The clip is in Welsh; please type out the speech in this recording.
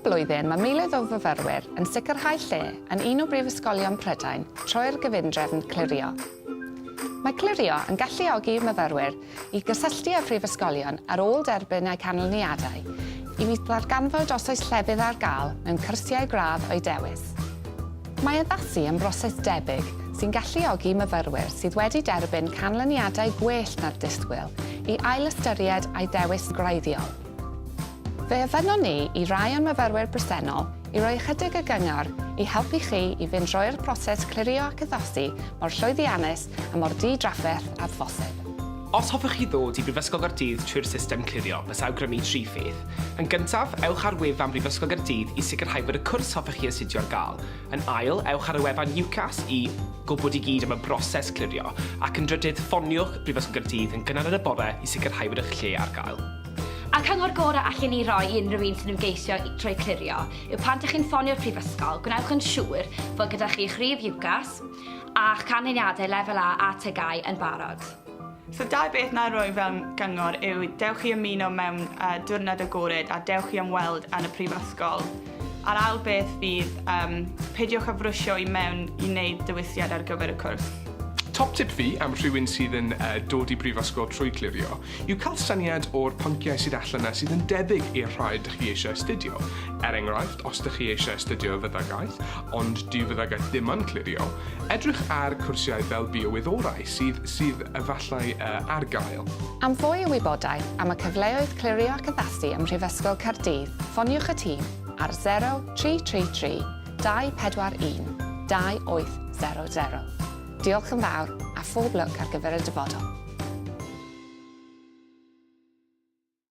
Bob blwyddyn mae miloedd o fyfyrwyr yn sicrhau lle yn un o brifysgolion Prydain trwy'r gyfundrefn Clirio. Mae Clirio yn galluogi myfyrwyr i gysylltu â phrifysgolion ar ôl derbyn eu canlyniadau i ddarganfod os oes llefydd ar gael mewn cyrsiau gradd o'i dewis. Mae addasu yn broses debyg sy'n galluogi myfyrwyr sydd wedi derbyn canlyniadau gwell na'r disgwyl i ailystyried eu dewis gwreiddiol. Fe yfynnon ni i rai o'n myfyrwyr bresennol i roi ychydig y gyngor i helpu chi i fynd trwy'r proses Clirio Addasu mor llwyddiannus a mor di-drafferth a phosib. Os hoffech chi ddod i Mhrifysgol Caerdydd trwy'r system Clirio, bysa awgrymu 3 ffydd. Yn gyntaf, ewch ar wefan Mhrifysgol Caerdydd i sicrhau bod y cwrs hoffech chi astudio ar gael. Yn ail, ewch ar y wefan UCAS i gwybod i gyd am y broses Clirio, ac yn drydydd, ffôniwch Mhrifysgol Caerdydd yn gynnar yn y bore i sicrhau bod eich lle ar gael. A cyngor gorau allan ni roi i unrhyw un sy'n ymgeisio trwy Clirio yw pan ydych chi'n ffonio'r Prifysgol, gwnewch yn siŵr fod gyda chi chrif UCAS a'ch canlyniadau lefel A a tygau yn barod. So dau beth na roi fel gyngor yw dewch chi ymuno mewn diwrnod agored a dewch chi ymweld yn y Prifysgol. A'r ail beth fydd peidiwch â frwsio i mewn i wneud dywisiad ar gyfer y cwrs. Top tip fi am rhywun sydd yn dod i brifysgol trwy Clirio yw cael syniad o'r pynciau sydd allan yna sydd yn debyg i'r rhai ydych chi eisiau astudio. Enghraifft, os ydych chi eisiau astudio feddyggaeth, ond dyw feddyggaeth ddim yn Clirio, edrych ar cwrsiau fel biowyddorau sydd efallai ar gael. Am fwy o wybodaeth am y cyfleoedd Clirio Addasu ym Mhrifysgol Caerdydd, ffoniwch y tîm ar 0333 241 2800. Diolch yn fawr a phob lwc ar gyfer y dyfodol.